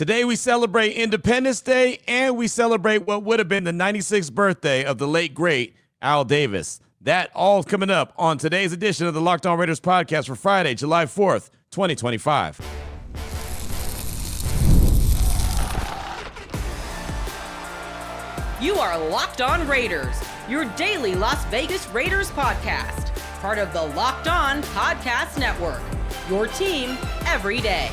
Today we celebrate Independence Day, and we celebrate what would have been the 96th birthday of the late, great Al Davis. That all coming up on today's edition of the Locked On Raiders podcast for Friday, July 4th, 2025. You are Locked On Raiders, your daily Las Vegas Raiders podcast, part of the Locked On Podcast Network, your team every day.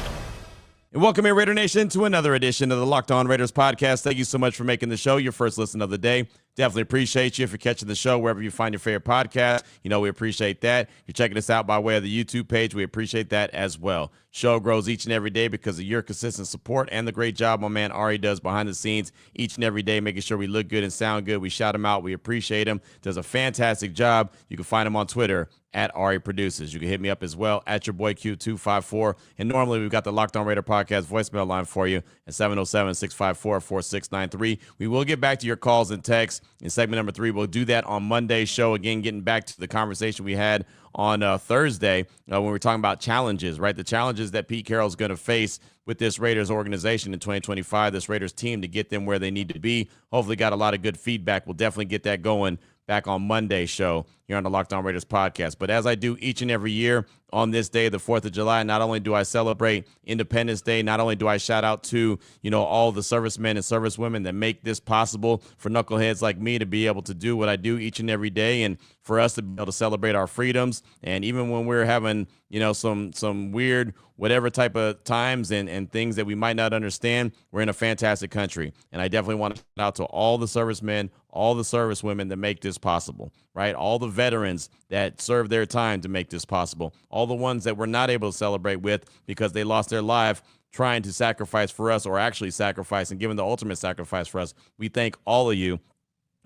And welcome in, Raider Nation, to another edition of the Locked On Raiders podcast. Thank you so much for making the show your first listen of the day. Definitely appreciate you if you're catching the show wherever you find your favorite podcast. You know, we appreciate that. If you're checking us out by way of the YouTube page, we appreciate that as well. Show grows each and every day because of your consistent support and the great job my man Ari does behind the scenes each and every day, making sure we look good and sound good. We shout him out. We appreciate him. Does a fantastic job. You can find him on Twitter at Ari Produces. You can hit me up as well at your boy Q254. And normally we've got the Locked On Raider podcast voicemail line for you at 707-654-4693. We will get back to your calls and texts in segment number 3. We'll do that on Monday's show. Again, getting back to the conversation we had on Thursday when we were talking about challenges, right? The challenges that Pete Carroll's going to face with this Raiders organization in 2025, this Raiders team to get them where they need to be. Hopefully got a lot of good feedback. We'll definitely get that going back on Monday's show here on the Locked On Raiders podcast. But as I do each and every year on this day, the 4th of July, not only do I celebrate Independence Day, not only do I shout out to, you know, all the servicemen and servicewomen that make this possible for knuckleheads like me to be able to do what I do each and every day, and for us to be able to celebrate our freedoms. And even when we're having, you know, some weird whatever type of times and things that we might not understand, we're in a fantastic country. And I definitely want to shout out to all the servicemen, all the servicewomen that make this possible, right? All the veterans that serve their time to make this possible. All the ones that we're not able to celebrate with because they lost their life trying to sacrifice for us, or actually sacrifice and giving the ultimate sacrifice for us. We thank all of you.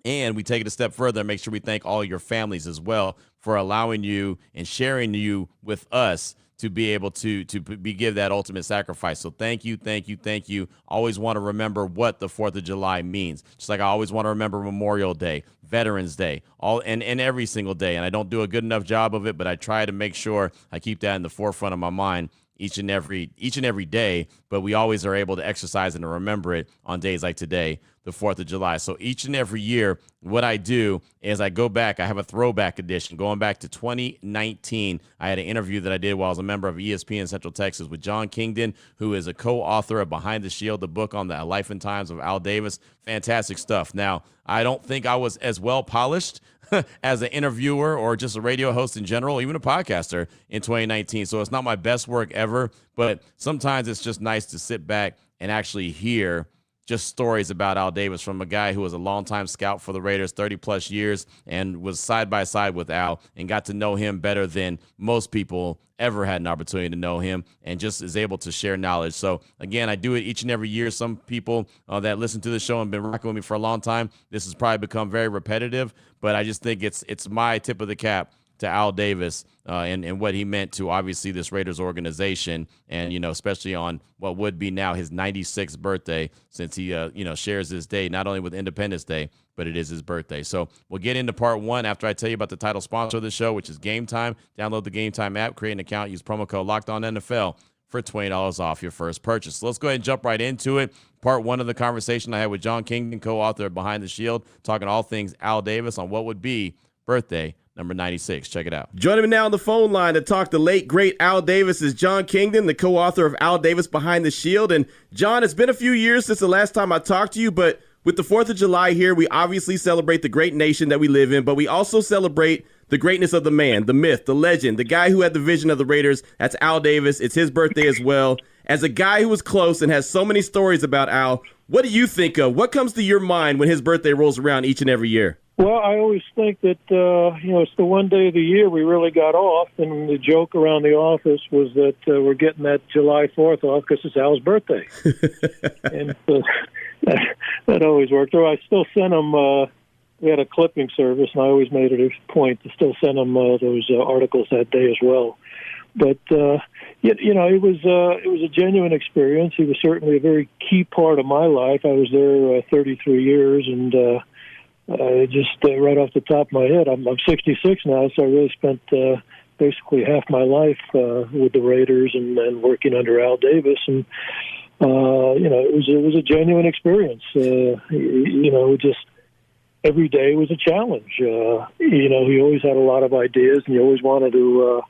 And we take it a step further and make sure we thank all your families as well for allowing you and sharing you with us to be able to give that ultimate sacrifice. So thank you, thank you, thank you. Always want to remember what the 4th of July means. Just like I always want to remember Memorial Day, Veterans Day, and every single day. And I don't do a good enough job of it, but I try to make sure I keep that in the forefront of my mind each and every day. But we always are able to exercise and to remember it on days like today, the 4th of July. So each and every year, what I do is I go back. I have a throwback edition going back to 2019. I had an interview that I did while I was a member of ESPN Central Texas with Jon Kingdon, who is a co-author of Behind the Shield, the book on the life and times of Al Davis. Fantastic stuff. Now, I don't think I was as well polished as an interviewer or just a radio host in general, even a podcaster in 2019. So it's not my best work ever, but sometimes it's just nice to sit back and actually hear just stories about Al Davis from a guy who was a longtime scout for the Raiders, 30-plus years, and was side by side with Al and got to know him better than most people ever had an opportunity to know him, and just is able to share knowledge. So, again, I do it each and every year. Some people that listen to the show and been rocking with me for a long time, this has probably become very repetitive, but I just think it's my tip of the cap to Al Davis and what he meant to, obviously, this Raiders organization, and, you know, especially on what would be now his 96th birthday, since he, shares this day not only with Independence Day, but it is his birthday. So we'll get into part 1 after I tell you about the title sponsor of the show, which is Gametime. Download the Gametime app, create an account, use promo code LOCKEDONNFL for $20 off your first purchase. So let's go ahead and jump right into it. Part 1 of the conversation I had with Jon Kingdon, co-author of Behind the Shield, talking all things Al Davis on what would be birthday number 96. Check it out. Joining me now on the phone line to talk the late, great Al Davis is Jon Kingdon, the co-author of Al Davis Behind the Shield. And, Jon, it's been a few years since the last time I talked to you, but with the 4th of July here, we obviously celebrate the great nation that we live in, but we also celebrate the greatness of the man, the myth, the legend, the guy who had the vision of the Raiders. That's Al Davis. It's his birthday as well. As a guy who was close and has so many stories about Al, what do you think of? What comes to your mind when his birthday rolls around each and every year? Well, I always think that, it's the one day of the year we really got off, and the joke around the office was that we're getting that July 4th off because it's Al's birthday. And that always worked. Or I still sent him, we had a clipping service, and I always made it a point to still send him those articles that day as well. But, it was a genuine experience. He was certainly a very key part of my life. I was there 33 years, and just right off the top of my head, I'm 66 now, so I really spent basically half my life with the Raiders and working under Al Davis. And it was a genuine experience. Just every day was a challenge. He always had a lot of ideas, and he always wanted to.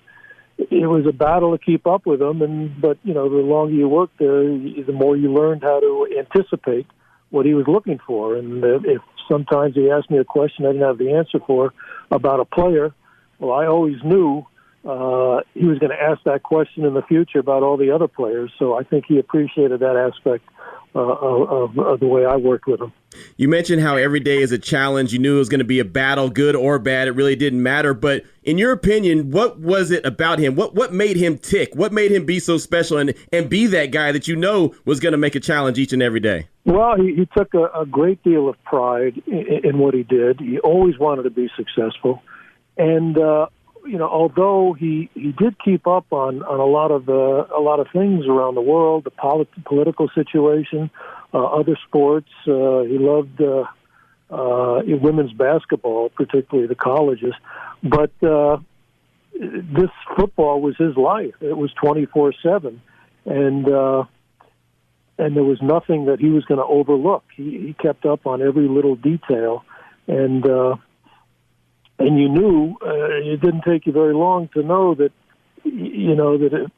It was a battle to keep up with him, but the longer you worked there, the more you learned how to anticipate what he was looking for. And if sometimes he asked me a question I didn't have the answer for about a player, well, I always knew he was going to ask that question in the future about all the other players. So I think he appreciated that aspect of the way I worked with him. You mentioned how every day is a challenge. You knew it was going to be a battle, good or bad. It really didn't matter. But in your opinion, what was it about him? What made him tick? What made him be so special and be that guy that was going to make a challenge each and every day? Well, he took a great deal of pride in what he did. He always wanted to be successful. And, although he did keep up on a lot of things around the world, the political situation, other sports. He loved women's basketball, particularly the colleges. But this football was his life. It was 24/7, and there was nothing that he was going to overlook. He kept up on every little detail, and you knew it didn't take you very long to know that that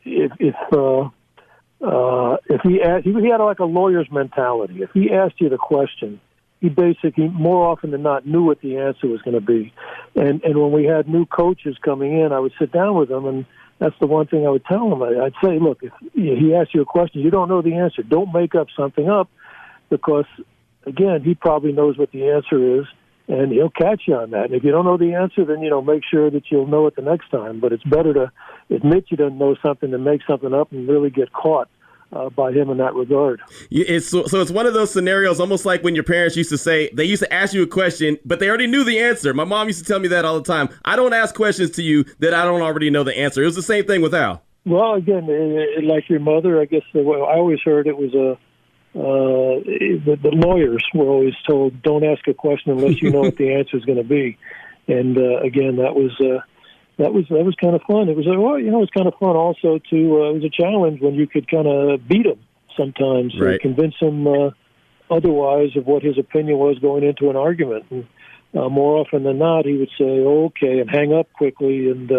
if he had like a lawyer's mentality. If he asked you the question, he basically more often than not knew what the answer was going to be. And when we had new coaches coming in, I would sit down with them, and that's the one thing I would tell him. I'd say, look, if he asks you a question, you don't know the answer. Don't make up something up, because again, he probably knows what the answer is, and he'll catch you on that. And if you don't know the answer, then, make sure that you'll know it the next time. But it's better to admit you don't know something than make something up and really get caught by him in that regard. So it's one of those scenarios, almost like when your parents used to say, they used to ask you a question, but they already knew the answer. My mom used to tell me that all the time. I don't ask questions to you that I don't already know the answer. It was the same thing with Al. Well, again, like your mother, I guess I always heard it was the lawyers were always told, don't ask a question unless you know what the answer is going to be. And again, that was kind of fun. It was it's kind of fun also to it was a challenge when you could kind of beat him sometimes, right. Convince him otherwise of what his opinion was going into an argument. And more often than not, he would say okay and hang up quickly and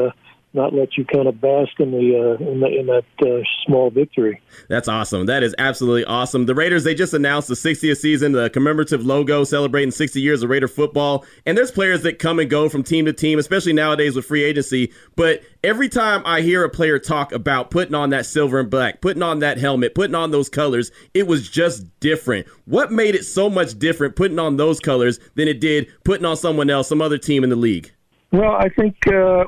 not let you kind of bask in that small victory. That's awesome. That is absolutely awesome. The Raiders, they just announced the 60th season, the commemorative logo celebrating 60 years of Raider football. And there's players that come and go from team to team, especially nowadays with free agency. But every time I hear a player talk about putting on that silver and black, putting on that helmet, putting on those colors, it was just different. What made it so much different putting on those colors than it did putting on someone else, some other team in the league? Well, I think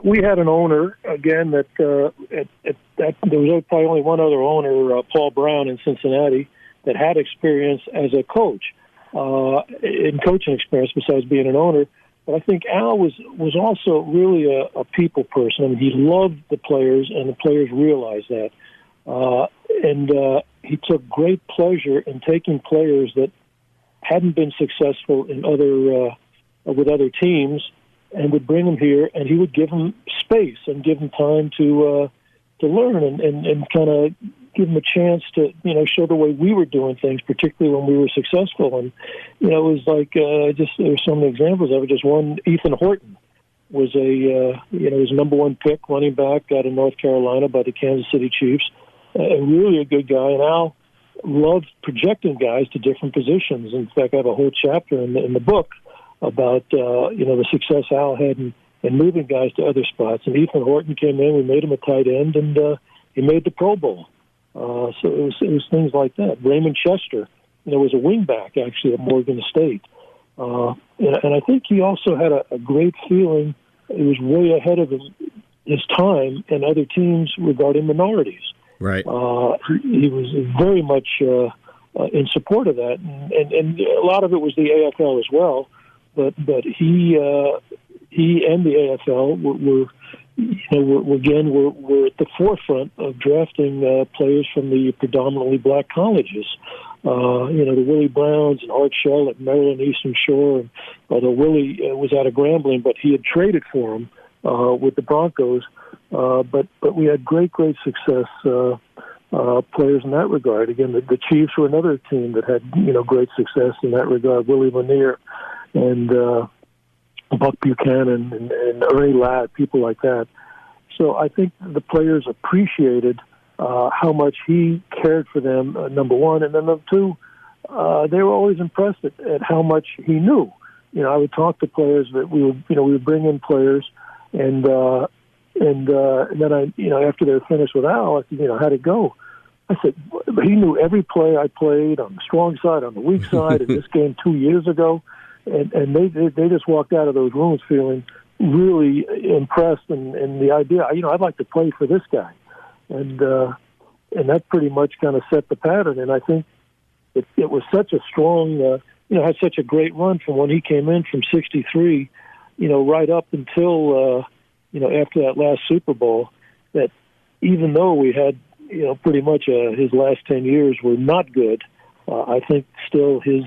we had an owner, again, that there was probably only one other owner, Paul Brown in Cincinnati, that had experience as a coach, in coaching experience besides being an owner. But I think Al was also really a people person. I mean, he loved the players, and the players realized that. And he took great pleasure in taking players that hadn't been successful in with other teams, and would bring them here, and he would give them space and give them time to learn and kind of give them a chance to show the way we were doing things, particularly when we were successful. And it was like there's so many examples of it. Just one, Ethan Horton was was number one pick running back out of North Carolina by the Kansas City Chiefs, and really a good guy. And Al loved projecting guys to different positions. In fact, I have a whole chapter in the book about the success Al had in moving guys to other spots. And Ethan Horton came in, we made him a tight end, and he made the Pro Bowl. So it was things like that. Raymond Chester, was a wingback actually at Morgan State. And I think he also had a great feeling. He was way ahead of his time and other teams regarding minorities. Right. He was very much in support of that, and a lot of it was the AFL as well. But he and the AFL were at the forefront of drafting players from the predominantly black colleges. The Willie Browns and Art Shell at Maryland Eastern Shore. And although Willie was out of Grambling, but he had traded for him with the Broncos. But we had great success players in that regard. Again, the Chiefs were another team that had great success in that regard. Willie Lanier and Buck Buchanan and Ernie Ladd, people like that. So I think the players appreciated how much he cared for them, number one, and then number two, they were always impressed at how much he knew. I would talk to players that we would bring in players, and then after they were finished with Al, I said, how'd it go? I said, he knew every play I played on the strong side, on the weak side, in this game 2 years ago, and they just walked out of those rooms feeling really impressed, and the idea, I'd like to play for this guy, and that pretty much kind of set the pattern, and I think it was such a strong, had such a great run from when he came in from '63, right up until after that last Super Bowl, that even though we had pretty much his last 10 years were not good, I think still his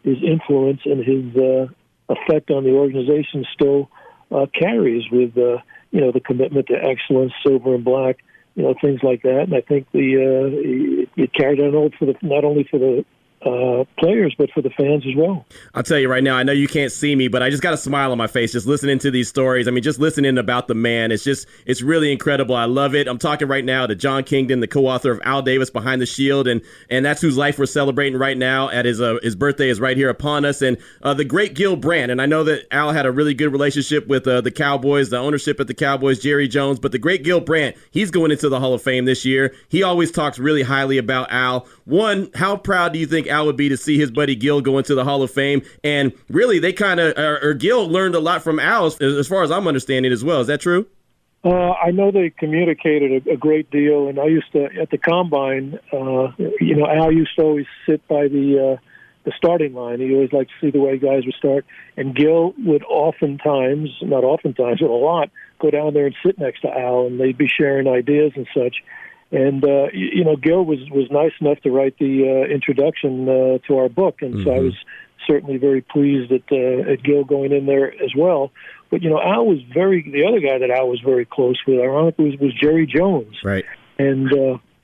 influence and his effect on the organization still carries with the commitment to excellence, silver and black, things like that. And I think it carried on not only for the players, but for the fans as well. I'll tell you right now, I know you can't see me, but I just got a smile on my face just listening to these stories. I mean, just listening about the man, it's really incredible. I love it. I'm talking right now to Jon Kingdon, the co-author of Al Davis Behind the Shield, and that's whose life we're celebrating right now. At his birthday is right here upon us, and the great Gil Brandt. And I know that Al had a really good relationship with the Cowboys, the ownership at the Cowboys, Jerry Jones, but the great Gil Brandt, he's going into the Hall of Fame this year. He always talks really highly about Al. One, how proud do you think Al would be to see his buddy Gil go into the Hall of Fame? And really, they kind of, or Gil learned a lot from Al, as far as I'm understanding as well. Is that true? I know they communicated a great deal, and I used to, at the Combine, Al used to always sit by the starting line. He always liked to see the way guys would start, and Gil would not oftentimes, but a lot, go down there and sit next to Al, and they'd be sharing ideas and such. And, Gil was nice enough to write the introduction to our book. And so I was certainly very pleased at Gil going in there as well. But, Al was the other guy that Al was very close with, ironically, was Jerry Jones. Right. And,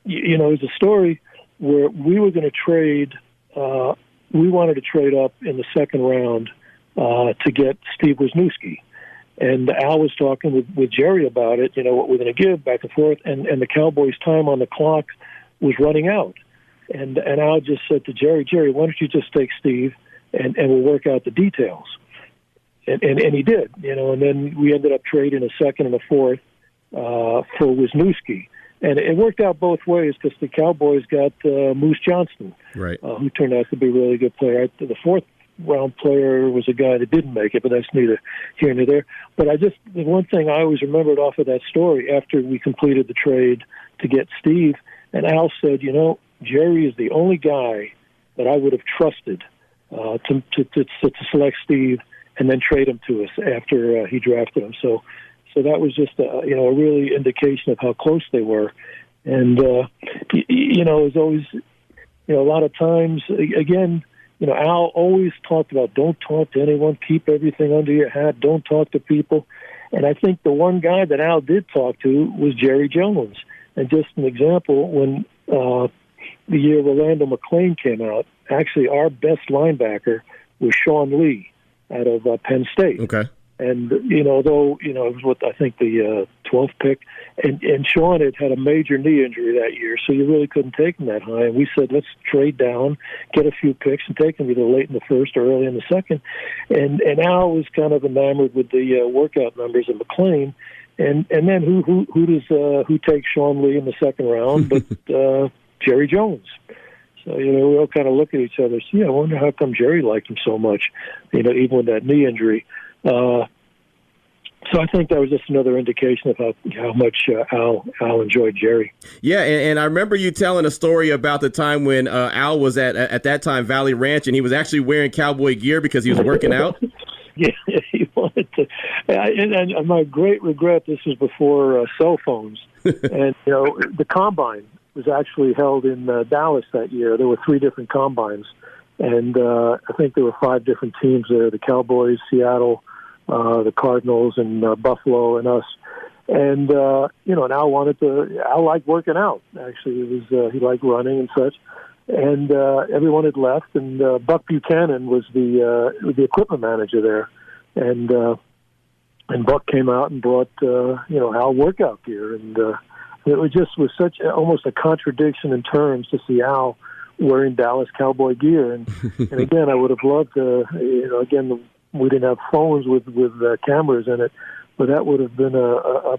it was a story where we were going to trade, we wanted to trade up in the second round to get Steve Wisniewski. And Al was talking with Jerry about it, what we're going to give back and forth. And the Cowboys' time on the clock was running out. And Al just said to Jerry, why don't you just take Steve and we'll work out the details. And he did, and then we ended up trading a second and a fourth for Wisniewski. And it worked out both ways because the Cowboys got Moose Johnston, right, who turned out to be a really good player. The fourth round player was a guy that didn't make it, but that's neither here nor there. But the one thing I always remembered off of that story after we completed the trade to get Steve, and Al said, Jerry is the only guy that I would have trusted to select Steve and then trade him to us after he drafted him. So that was just a really indication of how close they were. And as always, a lot of times, again, Al always talked about don't talk to anyone, keep everything under your hat, don't talk to people. And I think the one guy that Al did talk to was Jerry Jones. And just an example, when the year Rolando McClain came out, actually our best linebacker was Sean Lee out of Penn State. Okay. And, though, it was I think the 12th pick, and Sean had a major knee injury that year, so you really couldn't take him that high. And we said, let's trade down, get a few picks, and take him either late in the first or early in the second. And Al was kind of enamored with the workout numbers of McClain. And then who takes Sean Lee in the second round but Jerry Jones? So, we all kind of look at each other and say, I wonder how come Jerry liked him so much, even with that knee injury. So I think that was just another indication of how much Al enjoyed Jerry. Yeah, and I remember you telling a story about the time when Al was at that time Valley Ranch, and he was actually wearing cowboy gear because he was working out. Yeah, he wanted to. And my great regret, this was before cell phones. And, the Combine was actually held in Dallas that year. There were 3 different Combines. And I think there were 5 different teams there, the Cowboys, Seattle, the Cardinals, and Buffalo, and us. And Al liked working out. Actually, it was he liked running and such. And everyone had left, and Buck Buchanan was the equipment manager there, and Buck came out and brought Al workout gear, and was such almost a contradiction in terms to see Al wearing Dallas Cowboy gear, and again, I would have loved to, again, we didn't have phones with cameras in it, but that would have been a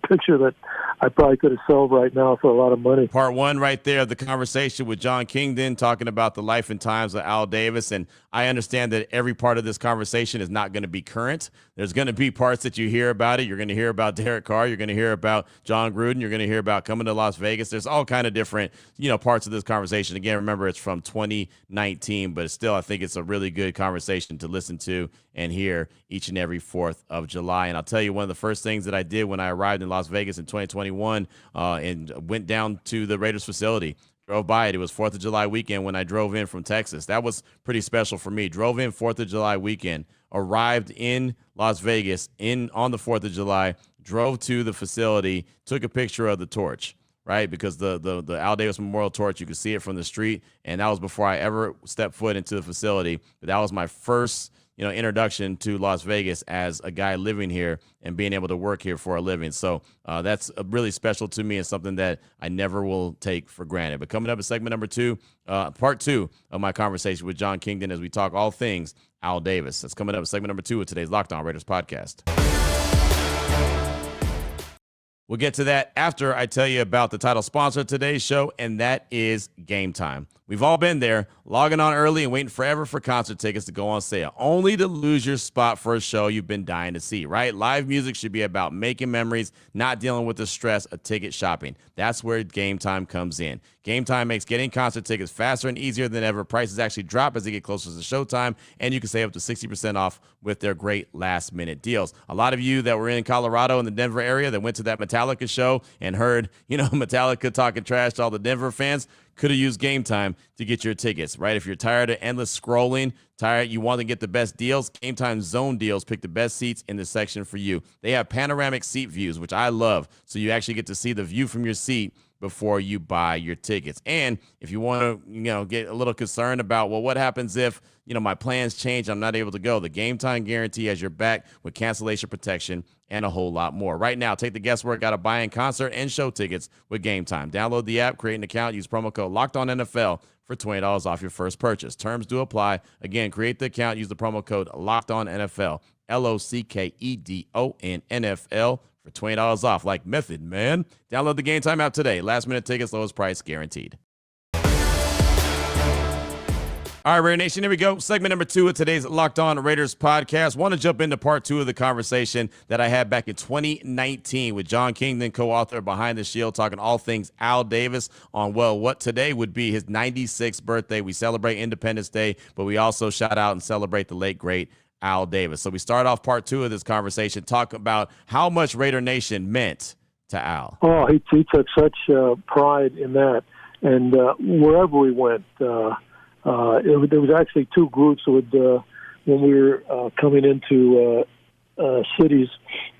picture that I probably could have sold right now for a lot of money. Part one right there of the conversation with Jon Kingdon, talking about the life and times of Al Davis. And I understand that every part of this conversation is not going to be current. There's going to be parts that you hear about it. You're going to hear about Derek Carr. You're going to hear about John Gruden. You're going to hear about coming to Las Vegas. There's all kind of different, parts of this conversation. Again, remember, it's from 2019, but still, I think it's a really good conversation to listen to and hear each and every 4th of July. And I'll tell you, one of the first things that I did when I arrived in Las Vegas in 2021 and went down to the Raiders facility, drove by it. It was 4th of July weekend when I drove in from Texas. That was pretty special for me. Drove in 4th of July weekend, arrived in Las Vegas on the 4th of July, drove to the facility, took a picture of the torch, right? Because the Al Davis Memorial Torch, you could see it from the street, and that was before I ever stepped foot into the facility. But that was my first introduction to Las Vegas as a guy living here and being able to work here for a living. So that's really special to me and something that I never will take for granted. But coming up in segment number 2, part 2 of my conversation with Jon Kingdon as we talk all things Al Davis. That's coming up in segment number 2 of today's Locked On Raiders podcast. We'll get to that after I tell you about the title sponsor of today's show, and that is Gametime. We've all been there, logging on early and waiting forever for concert tickets to go on sale, only to lose your spot for a show you've been dying to see, right? Live music should be about making memories, not dealing with the stress of ticket shopping. That's where Gametime comes in. Gametime makes getting concert tickets faster and easier than ever. Prices actually drop as they get closer to showtime, and you can save up to 60% off with their great last-minute deals. A lot of you that were in Colorado and the Denver area that went to that Metallica show and heard, Metallica talking trash to all the Denver fans, could have used Gametime to get your tickets, right? If you're tired of endless scrolling, you want to get the best deals, Gametime Zone Deals pick the best seats in the section for you. They have panoramic seat views, which I love, so you actually get to see the view from your seat before you buy your tickets. And if you want to, get a little concerned about, well, what happens if, my plans change, I'm not able to go, the Gametime guarantee has your back with cancellation protection and a whole lot more. Right now, take the guesswork out of buying concert and show tickets with Gametime. Download the app, create an account, use promo code LOCKEDONNFL for $20 off your first purchase. Terms do apply. Again, create the account, use the promo code LOCKEDONNFL, LOCKEDON NFL for $20 off. Like Method Man. Download the Gametime app today. Last minute tickets, lowest price guaranteed. All right, Raider Nation, here we go. Segment number 2 of today's Locked On Raiders podcast. Want to jump into part 2 of the conversation that I had back in 2019 with Jon Kingdon, co-author of Behind the Shield, talking all things Al Davis on, what today would be his 96th birthday. We celebrate Independence Day, but we also shout out and celebrate the late, great Al Davis. So we start off part 2 of this conversation, talk about how much Raider Nation meant to Al. Oh, he took such pride in that. And wherever we went, there was actually 2 groups when we were coming into cities,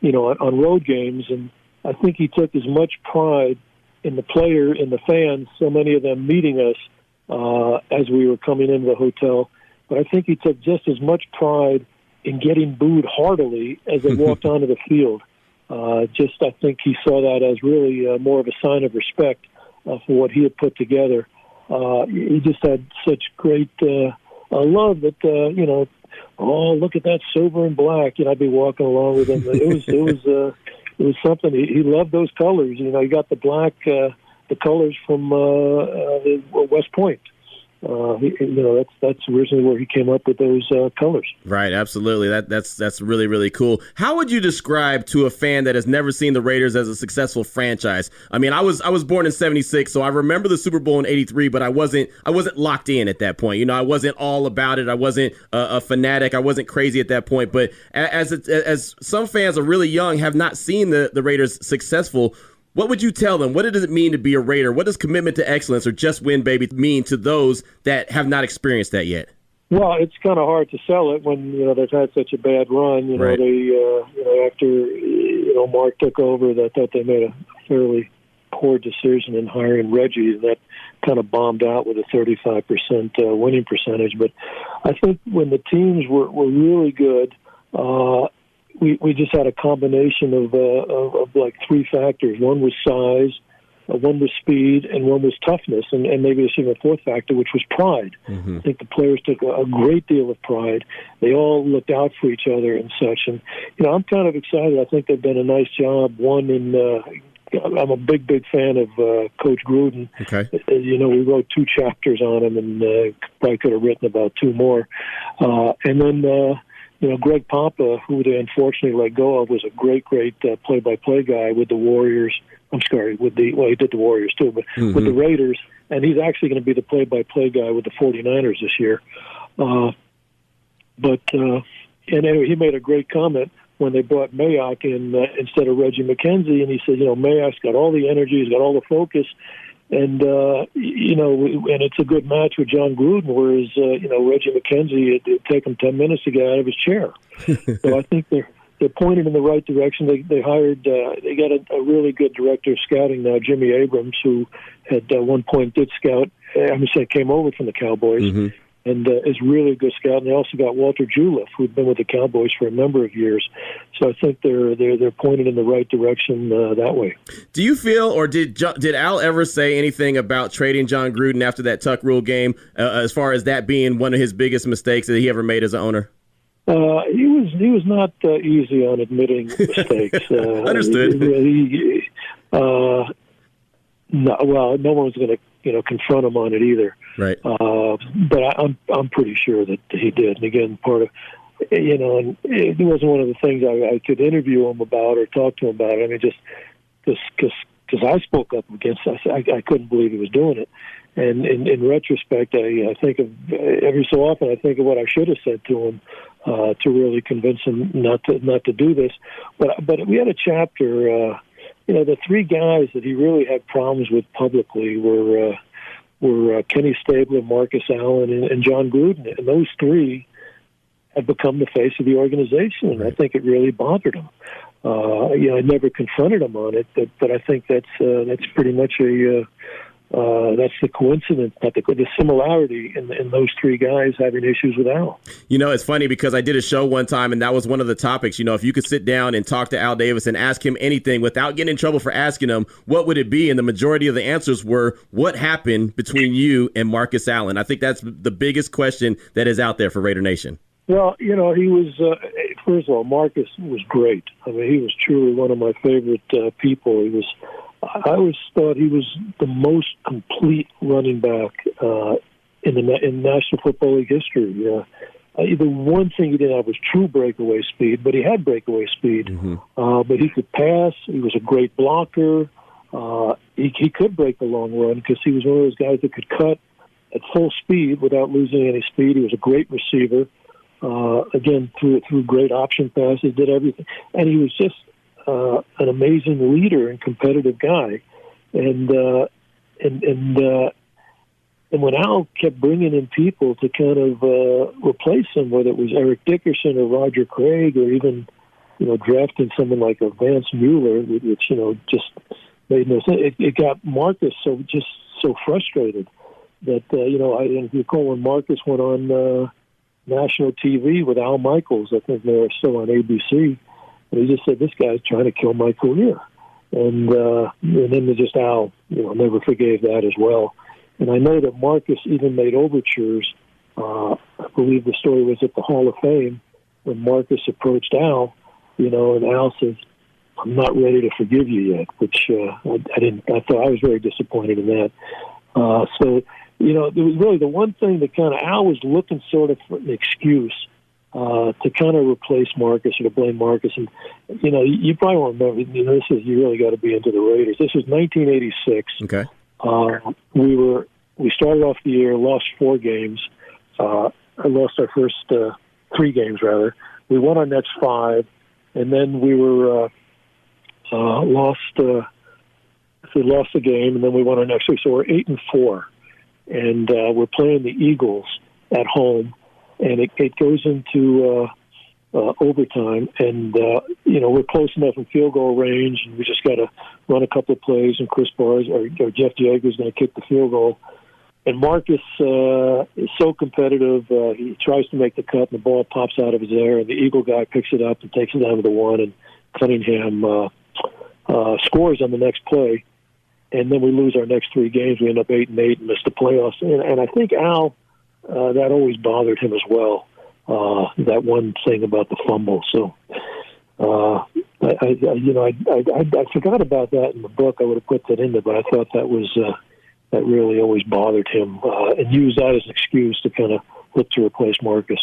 on road games, and I think he took as much pride in the player, in the fans, so many of them meeting us as we were coming into the hotel. But I think he took just as much pride in getting booed heartily as they walked onto the field. I think he saw that as really more of a sign of respect for what he had put together. He just had such great love that look at that silver and black. I'd be walking along with him. It was something. He loved those colors. He got the black, the colors from West Point. That's originally where he came up with those colors. Right, absolutely. That's really, really cool. How would you describe to a fan that has never seen the Raiders as a successful franchise? I mean, I was born in '76, so I remember the Super Bowl in '83, but I wasn't locked in at that point. I wasn't all about it. I wasn't a fanatic. I wasn't crazy at that point. But as some fans are really young, have not seen the Raiders successful, what would you tell them? What does it mean to be a Raider? What does commitment to excellence or just win, baby, mean to those that have not experienced that yet? Well, it's kind of hard to sell it when they've had such a bad run. Right. They after Mark took over, I thought they made a fairly poor decision in hiring Reggie, and that kind of bombed out with a 35% winning percentage. But I think when the teams were really good, we just had a combination of like three factors. One was size, one was speed, and one was toughness, and maybe there's even a fourth factor, which was pride. Mm-hmm. I think the players took a great deal of pride. They all looked out for each other and such. And, I'm kind of excited. I think they've done a nice job. I'm a big fan of Coach Gruden. Okay. We wrote 2 chapters on him, and probably could have written about 2 more. And then, Greg Papa, who they unfortunately let go of, was a great play-by-play guy with the Warriors. I'm sorry, he did the Warriors too, but with the Raiders, and he's actually going to be the play-by-play guy with the 49ers this year. And anyway, he made a greand comment when they brought Mayock in instead of Reggie McKenzie, and he said, Mayock's got all the energy, he's got all the focus, and and it's a good match with John Gruden, whereas Reggie McKenzie, it'd take him 10 minutes to get out of his chair. So I think they're pointed in the right direction. They hired, they got a really good director of scouting now, Jimmy Abrams, who at one point came over from the Cowboys, and is really a good scout. And they also got Walter Juliff, who'd been with the Cowboys for a number of years. So I think they're pointed in the right direction that way. Do you feel, or did Al ever say anything about trading John Gruden after that Tuck Rule game, as far as that being one of his biggest mistakes that he ever made as an owner? He was not easy on admitting mistakes. Understood. No one was going to confront him on it either. Right. But I'm pretty sure that he did. And again, part of and it wasn't one of the things I could interview him about or talk to him about. I mean, just because I spoke up against it, I couldn't believe he was doing it. And in retrospect, I think of every so often I think of what I should have said to him to really convince him not to do this. But we had a chapter. The 3 guys that he really had problems with publicly were Kenny Stabler, Marcus Allen, and John Gruden, and those 3 have become the face of the organization, and I think it really bothered him. I never confronted him on it, but I think that's pretty much that's the coincidence, the similarity in those 3 guys having issues with Al. It's funny because I did a show one time, and that was one of the topics. If you could sit down and talk to Al Davis and ask him anything without getting in trouble for asking him, what would it be? And the majority of the answers were, what happened between you and Marcus Allen? I think that's the biggest question that is out there for Raider Nation. Well, he was, first of all, Marcus was great. I mean, he was truly one of my favorite people. I always thought he was the most complete running back in National Football League history. The one thing he didn't have was true breakaway speed, but he had breakaway speed. But he could pass. He was a great blocker. He could break the long run because he was one of those guys that could cut at full speed without losing any speed. He was a great receiver. Again, through great option passes, did everything. And he was just an amazing leader and competitive guy. And when Al kept bringing in people to kind of replace him, whether it was Eric Dickerson or Roger Craig or even, drafting someone like a Vance Mueller, which, just made no sense. It got Marcus so frustrated that, if you recall when Marcus went on national TV with Al Michaels, I think they were still on ABC, and he just said, this guy's trying to kill my career. And then just Al, never forgave that as well. And I know that Marcus even made overtures. I believe the story was at the Hall of Fame when Marcus approached Al, and Al says, I'm not ready to forgive you yet, which I didn't. I thought I was very disappointed in that. So, there was really the one thing that kind of Al was looking sort of for an excuse to kind of replace Marcus or to blame Marcus. And, you probably won't remember, you really got to be into the Raiders. This was 1986. Okay. We started off the year, lost 4 games. I lost our first 3 games, rather. We won our next 5, and then we were lost the game, and then we won our next 3. So we're 8-4, and we're playing the Eagles at home. and it goes into overtime, and we're close enough in field goal range, and we just got to run a couple of plays, and Chris Barnes or Jeff Jager's going to kick the field goal. And Marcus is so competitive. He tries to make the cut, and the ball pops out of his air, and the Eagle guy picks it up and takes it down to the one, and Cunningham scores on the next play. And then we lose our next 3 games. We end up 8-8 and miss the playoffs. And I think Al, that always bothered him as well. That one thing about the fumble. So, I forgot about that in the book. I would have put that in there, but I thought that was that really always bothered him, and used that as an excuse to kind of look to replace Marcus.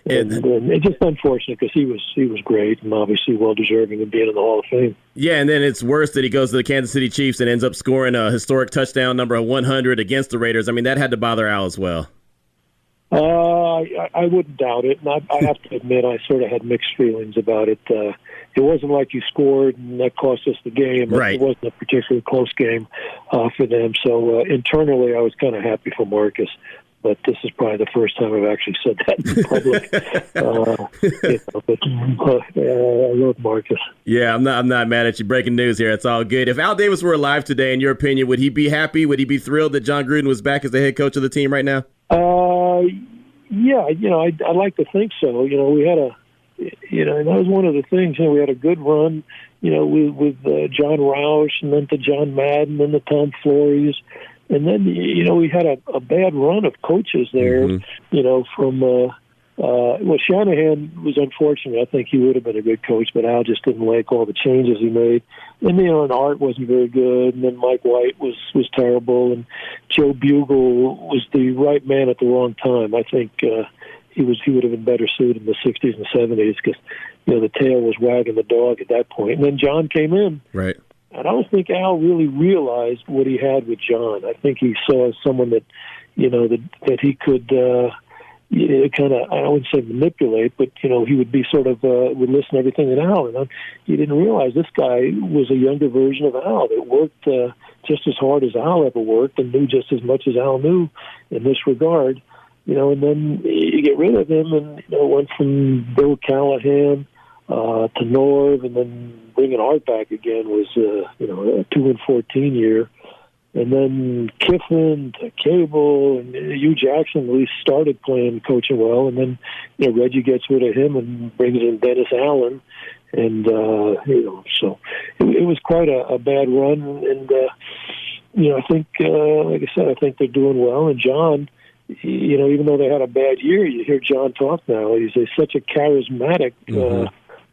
And it's just unfortunate because he was great and obviously well deserving of being in the Hall of Fame. Yeah, and then it's worse that he goes to the Kansas City Chiefs and ends up scoring a historic touchdown number 100 against the Raiders. I mean, that had to bother Al as well. I wouldn't doubt it. And I have to admit, I sort of had mixed feelings about it. It wasn't like you scored and that cost us the game. Right. It wasn't a particularly close game for them. So internally, I was kind of happy for Marcus. But this is probably the first time I've actually said that in public. I love Marcus. Yeah, I'm not mad at you. Breaking news here. It's all good. If Al Davis were alive today, in your opinion, would he be happy? Would he be thrilled that Jon Gruden was back as the head coach of the team right now? Yeah, I'd like to think so. We had and that was one of the things. We had a good run, with John Roush, and then to John Madden, and the Tom Flores. And then, we had a bad run of coaches there, from Shanahan was unfortunate. I think he would have been a good coach, but Al just didn't like all the changes he made. And, and Art wasn't very good. And then Mike White was terrible. And Joe Bugle was the right man at the wrong time. I think he would have been better suited in the 60s and 70s because, the tail was wagging the dog at that point. And then John came in. Right. And I don't think Al really realized what he had with John. I think he saw someone that, that he could kind of, I wouldn't say manipulate, but, he would be sort of, would listen to everything that Al. And he didn't realize this guy was a younger version of Al that worked just as hard as Al ever worked and knew just as much as Al knew in this regard. And then you get rid of him and, went from Bill Callahan to Norv, and then bringing Art back again was, a 2-14 year. And then Kiffin to Cable, and Hugh Jackson at least started coaching well. And then, Reggie gets rid of him and brings in Dennis Allen. And, so it was quite a bad run. And, I think, like I said, I think they're doing well. And John, even though they had a bad year, you hear John talk now. He's such a charismatic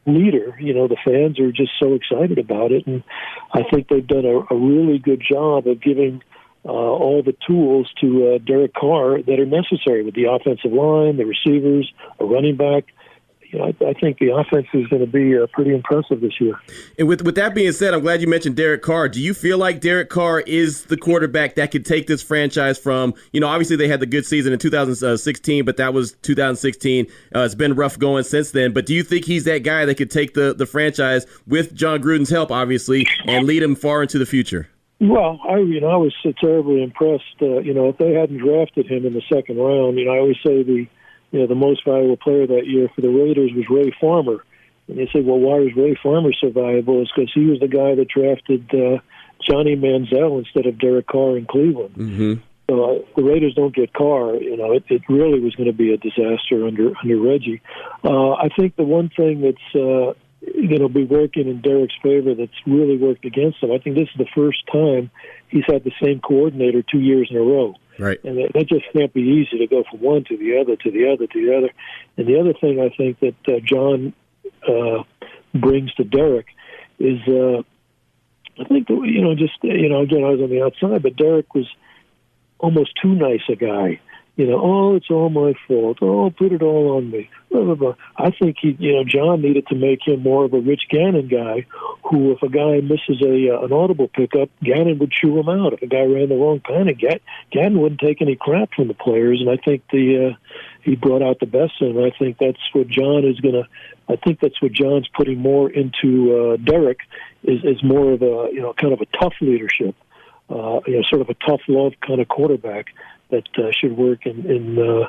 leader. The fans are just so excited about it, and I think they've done a really good job of giving all the tools to Derek Carr that are necessary with the offensive line, the receivers, a running back. I think the offense is going to be pretty impressive this year. And with that being said, I'm glad you mentioned Derek Carr. Do you feel like Derek Carr is the quarterback that could take this franchise from, obviously they had the good season in 2016, but that was 2016. It's been rough going since then. But do you think he's that guy that could take the franchise with Jon Gruden's help, obviously, and lead him far into the future? Well, I was terribly impressed. If they hadn't drafted him in the second round, I always say the most valuable player that year for the Raiders was Ray Farmer. And you say, well, why was Ray Farmer so valuable? It's because he was the guy that drafted Johnny Manziel instead of Derek Carr in Cleveland. Mm-hmm. So if the Raiders don't get Carr, it really was going to be a disaster under Reggie. I think the one thing that's going to be working in Derek's favor that's really worked against him, I think this is the first time he's had the same coordinator 2 years in a row. Right. And that just can't be easy to go from one to the other, to the other, to the other. And the other thing I think that John brings to Derek is, I think, again, I was on the outside, but Derek was almost too nice a guy. It's all my fault. Oh, put it all on me. Blah, blah, blah. I think John needed to make him more of a Rich Gannon guy who, if a guy misses an audible pickup, Gannon would chew him out. If a guy ran the wrong kind of Gannon wouldn't take any crap from the players. And I think he brought out the best in him. I think that's what John is going to, I think that's what John's putting more into Derek is more of a, kind of a tough leadership, sort of a tough love kind of quarterback that should work in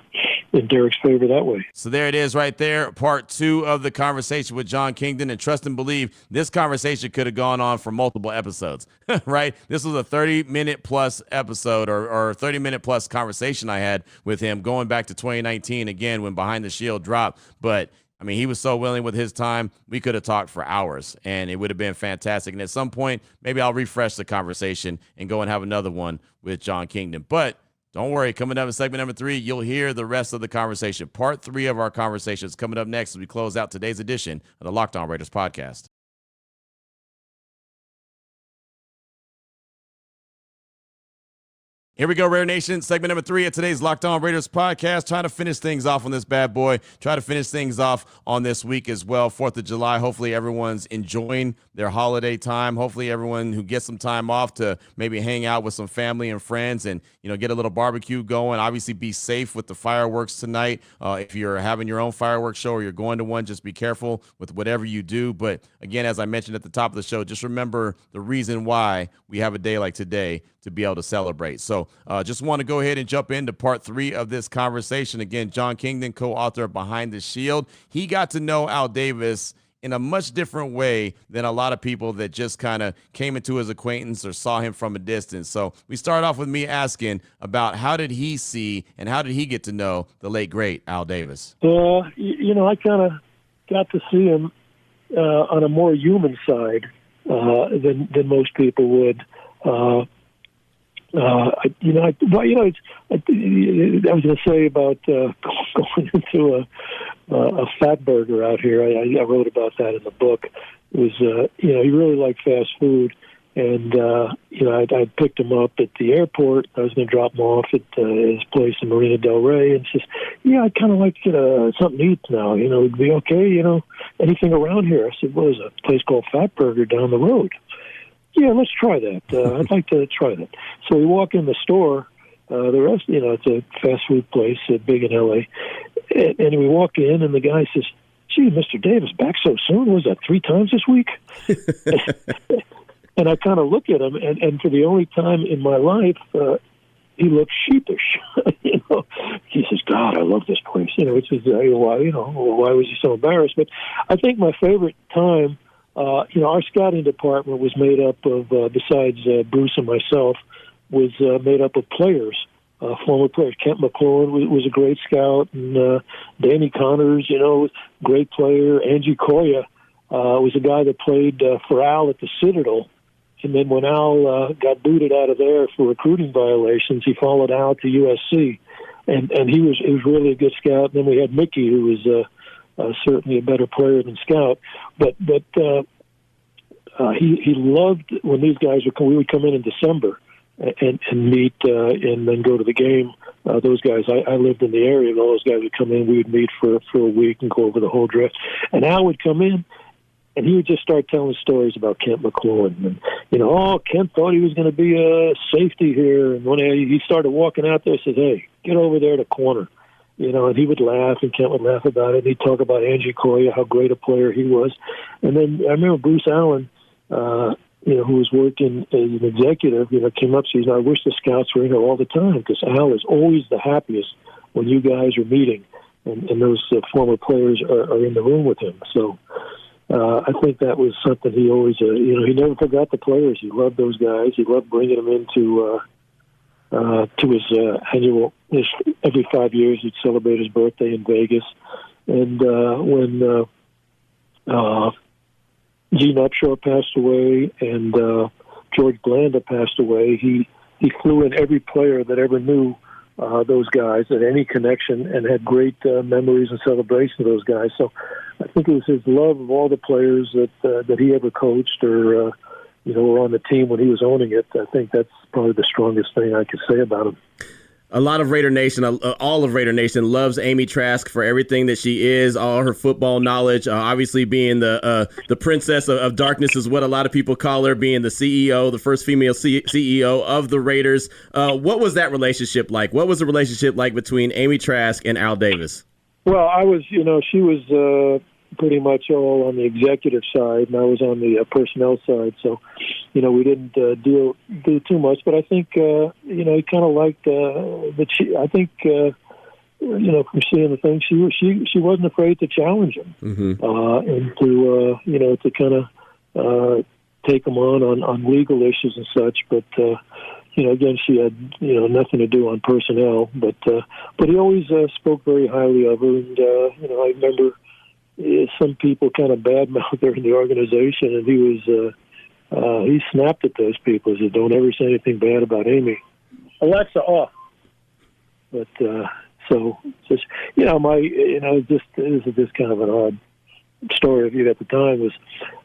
in Derek's favor that way. So there it is right there, part 2 of the conversation with Jon Kingdon. And trust and believe, this conversation could have gone on for multiple episodes, right? This was a 30-minute plus episode or 30-minute plus conversation I had with him going back to 2019, again, when Behind the Shield dropped. But I mean, he was so willing with his time. We could have talked for hours, and it would have been fantastic. And at some point, maybe I'll refresh the conversation and go and have another one with Jon Kingdon. But don't worry, coming up in segment number 3, you'll hear the rest of the conversation. Part 3 of our conversation is coming up next as we close out today's edition of the Locked On Raiders podcast. Here we go, Raider Nation. Segment number 3 of today's Locked On Raiders podcast. Trying to finish things off on this bad boy. Try to finish things off on this week as well. 4th of July. Hopefully everyone's enjoying their holiday time. Hopefully everyone who gets some time off to maybe hang out with some family and friends and, get a little barbecue going. Obviously be safe with the fireworks tonight. If you're having your own fireworks show or you're going to one, just be careful with whatever you do. But again, as I mentioned at the top of the show, just remember the reason why we have a day like today to be able to celebrate. So just want to go ahead and jump into part 3 of this conversation. Again, Jon Kingdon, co-author of Behind the Shield. He got to know Al Davis in a much different way than a lot of people that just kind of came into his acquaintance or saw him from a distance. So we start off with me asking about how did he see and how did he get to know the late, great Al Davis? I kind of got to see him on a more human side than most people would. I was going to say about going into a fat burger out here. I wrote about that in the book. It was, he really liked fast food, and I picked him up at the airport. I was going to drop him off at his place in Marina Del Rey, and says, I'd kind of like to get something to eat now. It'd be okay. Anything around here? I said, well, there's a place called Fat Burger down the road. Yeah, let's try that. I'd like to try that. So we walk in the store. The rest, it's a fast food place, big in L.A. And we walk in, and the guy says, gee, Mr. Davis, back so soon? Was that 3 times this week? And I kind of look at him, and for the only time in my life, he looked sheepish. He says, God, I love this place. Which is, why was he so embarrassed? But I think my favorite time, our scouting department was made up of, besides Bruce and myself, was made up of players, former players. Kent McClellan was a great scout, and Danny Connors, great player. Angie Koya was a guy that played for Al at the Citadel. And then when Al got booted out of there for recruiting violations, he followed Al to USC. And he was really a good scout. And then we had Mickey, who was certainly a better player than scout, but he loved when these guys we would come in December and meet and then go to the game. Those guys, I lived in the area, and all those guys would come in. We would meet for a week and go over the whole draft. And Al would come in, and he would just start telling stories about Kent McClellan. And, Kent thought he was going to be a safety here. And when he started walking out there, he said, hey, get over there to corner. And he would laugh, and Kent would laugh about it. And he'd talk about Angie Koya, how great a player he was. And then I remember Bruce Allen, who was working as an executive, came up and said, I wish the scouts were in here all the time, because Al is always the happiest when you guys are meeting, and those former players are in the room with him. So I think that was something he always, he never forgot the players. He loved those guys. He loved bringing them into to his annual, every 5 years he'd celebrate his birthday in Vegas. And when Gene Upshaw passed away and George Blanda passed away, he flew in every player that ever knew those guys at any connection, and had great memories and celebration of those guys. So I think it was his love of all the players that he ever coached or were on the team when he was owning it. I think that's probably the strongest thing I could say about him. A lot of Raider Nation, all of Raider Nation loves Amy Trask for everything that she is, all her football knowledge, obviously being the princess of darkness is what a lot of people call her, being the CEO, the first female CEO of the Raiders. What was that relationship like? What was the relationship like between Amy Trask and Al Davis? Well, I was, she was pretty much all on the executive side, and I was on the personnel side. So, we didn't do too much. But I think, he kind of liked I think from seeing the thing, she wasn't afraid to challenge him, and to kind of take him on legal issues and such. But again, she had nothing to do on personnel. But he always spoke very highly of her, and I remember some people kind of badmouthed her in the organization, and he snapped at those people. He said, "Don't ever say anything bad about Amy." Alexa, off. But so just this is just kind of an odd story of you at the time. Was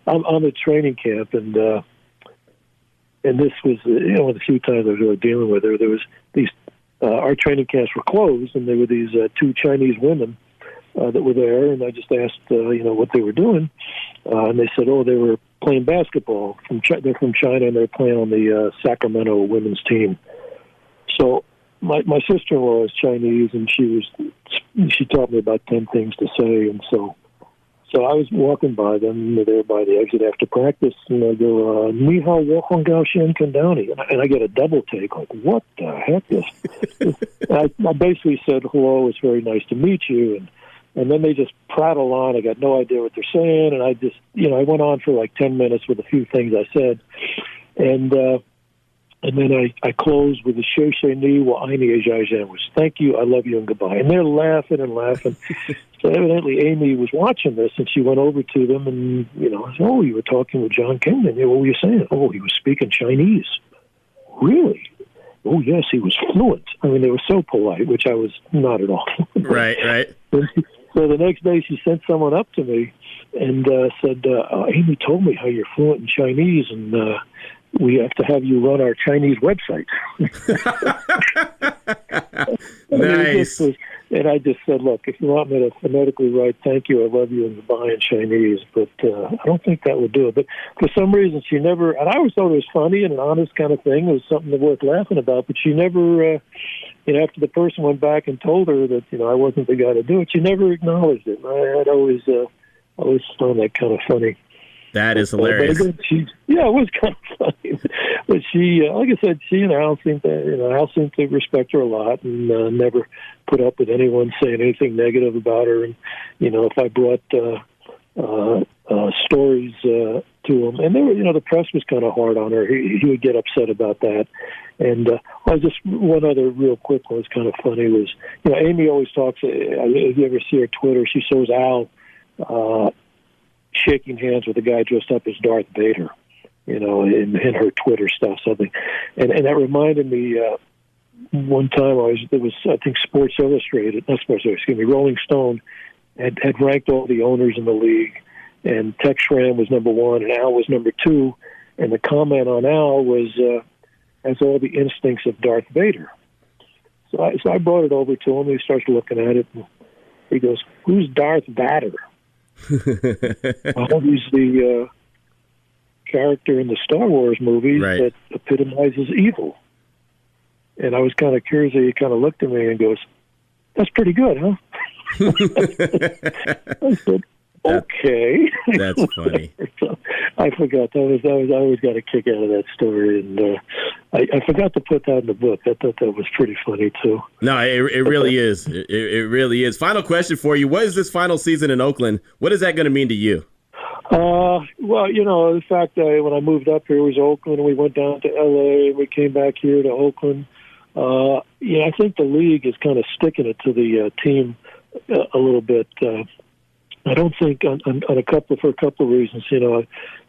I'm at training camp, and this was one of the few times I was really dealing with her. There was these our training camps were closed, and there were these two Chinese women that were there, and I just asked what they were doing, and they said, they were playing basketball. They're from China, and they're playing on the Sacramento women's team. So my sister-in-law is Chinese, and she taught me about 10 things to say, and so I was walking by them. They're by the exit after practice, and I go, "Ni hao, wo hong gao xian kandowni," and I get a double take, like, what the heck? I basically said, "Hello, it's very nice to meet you," and then they just prattle on. I got no idea what they're saying, and I just, I went on for like 10 minutes with a few things I said, and then I closed with the "Xie xie ni wa ai ni zhai zhan," which thank you, I love you, and goodbye. And they're laughing and laughing. So evidently Amy was watching this, and she went over to them and, I said, "Oh, you were talking with Jon Kingdon. Yeah, what were you saying?" "Oh, he was speaking Chinese." "Really?" "Oh, yes, he was fluent." I mean, they were so polite, which I was not at all. Right. So the next day she sent someone up to me and said, "Amy told me how you're fluent in Chinese, and we have to have you run our Chinese website." Nice. And I just said, "Look, if you want me to phonetically write 'thank you, I love you' and goodbye in Chinese, but I don't think that would do it." But for some reason, she never, and I always thought it was funny and an honest kind of thing. It was something worth laughing about, but she never, after the person went back and told her that, I wasn't the guy to do it, she never acknowledged it. And I had always found that kind of funny. That is hilarious. But again, it was kind of funny. But she, like I said, she and Al seemed to respect her a lot, and never put up with anyone saying anything negative about her. And if I brought stories to him, and they were, the press was kind of hard on her, he would get upset about that. And just one other real quick one was kind of funny was, Amy always talks. If you ever see her Twitter, she shows Al shaking hands with a guy dressed up as Darth Vader, in her Twitter stuff, something. And that reminded me, one time there was, I think, Rolling Stone had ranked all the owners in the league, and Tex Schramm was number one, and Al was number two, and the comment on Al was, has all the instincts of Darth Vader. So I brought it over to him, he starts looking at it, and he goes, "Who's Darth Vader?" He's the character in the Star Wars movie that epitomizes evil. And I was kind of curious. He kind of looked at me and goes, "That's pretty good, huh?" I said, "Okay." That's funny. So I forgot. I always got a kick out of that story, and I forgot to put that in the book. I thought that was pretty funny too. No, it really is. It really is. Final question for you: what is this final season in Oakland? What is that going to mean to you? Well, the fact that when I moved up here was Oakland, and we went down to L.A., and we came back here to Oakland. I think the league is kind of sticking it to the team a little bit. I don't think for a couple of reasons.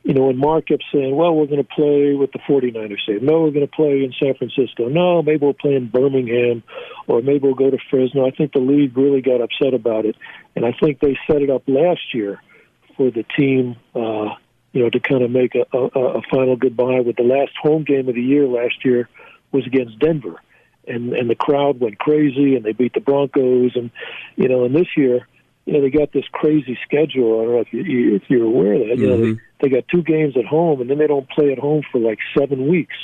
When Mark kept saying, "Well, we're going to play with the 49ers," say, "No, we're going to play in San Francisco. No, maybe we'll play in Birmingham, or maybe we'll go to Fresno." I think the league really got upset about it, and I think they set it up last year for the team, to kind of make a final goodbye. With the last home game of the year last year was against Denver, and the crowd went crazy, and they beat the Broncos, and and this year, they got this crazy schedule. I don't know if you're aware of that. They got 2 games at home, and then they don't play at home for like 7 weeks.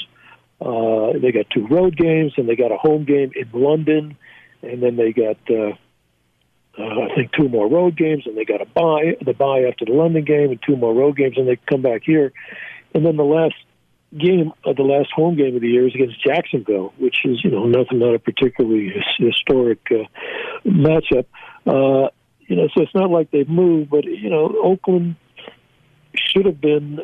They got 2 road games, and they got a home game in London, and then they got I think 2 more road games, and they got the bye after the London game, and 2 more road games, and they come back here, and then the last game of the last home game of the year is against Jacksonville, which is, not a particularly historic matchup. So it's not like they've moved, but, Oakland should have been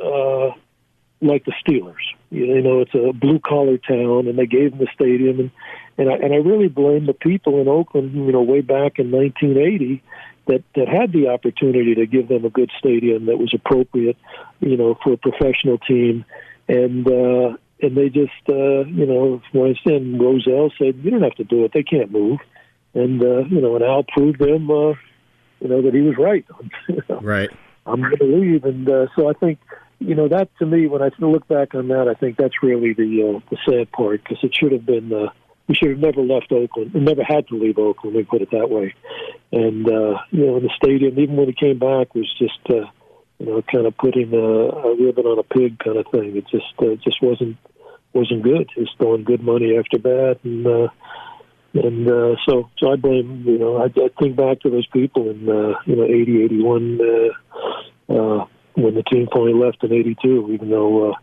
like the Steelers. It's a blue-collar town, and they gave them the stadium. And I really blame the people in Oakland, way back in 1980, that had the opportunity to give them a good stadium that was appropriate, for a professional team. And they just, for instance, Roselle said, you don't have to do it. They can't move. And, and Al proved them, that he was right. Right. I'm going to leave. And so I think, that to me, when I look back on that, I think that's really the sad part, because it should have been, we should have never left Oakland. We never had to leave Oakland, let me put it that way. And, the stadium, even when he came back, was just, kind of putting a ribbon on a pig kind of thing. It just wasn't good. Just throwing good money after bad. So I blame, I think back to those people in, 80, 81, when the team finally left in 82, even though,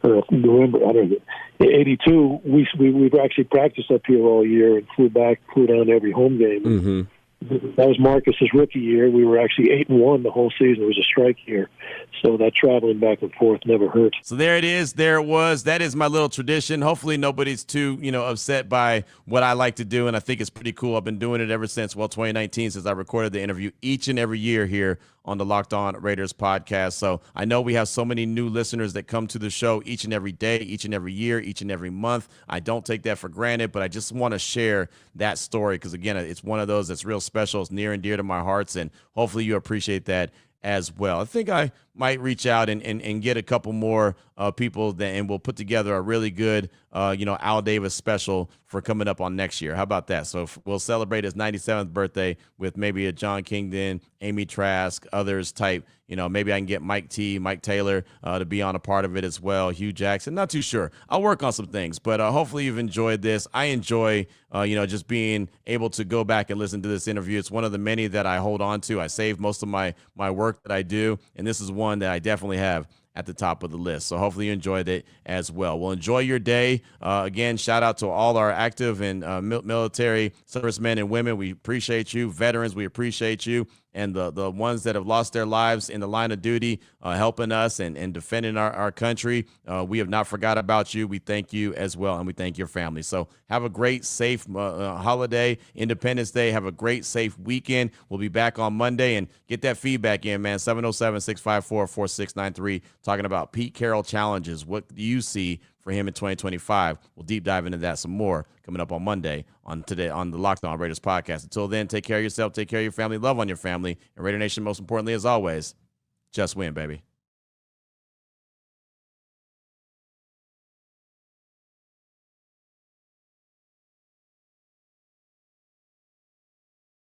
remember, I don't know, in 82, we actually practiced up here all year and flew down to every home game. Mm-hmm. That was Marcus's rookie year. We were actually 8-1 the whole season. It was a strike year. So that traveling back and forth never hurt. So there it is. There it was. That is my little tradition. Hopefully nobody's too, upset by what I like to do. And I think it's pretty cool. I've been doing it ever since, 2019, since I recorded the interview each and every year here on the Locked On Raiders podcast. So I know we have so many new listeners that come to the show each and every day, each and every year, each and every month. I don't take that for granted, but I just want to share that story because, again, it's one of those that's real special. It's near and dear to my hearts, and hopefully you appreciate that as well. I think I might reach out and get a couple more people and we'll put together a really good, Al Davis special for coming up on next year. How about that? So we'll celebrate his 97th birthday with maybe a Jon Kingdon, Amy Trask, others type. Maybe I can get Mike Taylor to be on a part of it as well. Hugh Jackson, not too sure. I'll work on some things, but hopefully you've enjoyed this. I enjoy, just being able to go back and listen to this interview. It's one of the many that I hold on to. I save most of my work that I do, and this is one that I definitely have at the top of the list. So hopefully you enjoyed it as well. Well, enjoy your day. Again, shout out to all our active and military servicemen and women. We appreciate you. Veterans, we appreciate you. And the ones that have lost their lives in the line of duty, helping us and defending our country. We have not forgot about you. We thank you as well, and we thank your family. So have a great, safe holiday, Independence Day. Have a great, safe weekend. We'll be back on Monday, and get that feedback in, man. 707-654-4693, talking about Pete Carroll challenges. What do you see for him in 2025? We'll deep dive into that some more coming up on Monday on the Locked On Raiders podcast. Until then, take care of yourself, take care of your family, love on your family, and Raider Nation, most importantly, as always, just win, baby.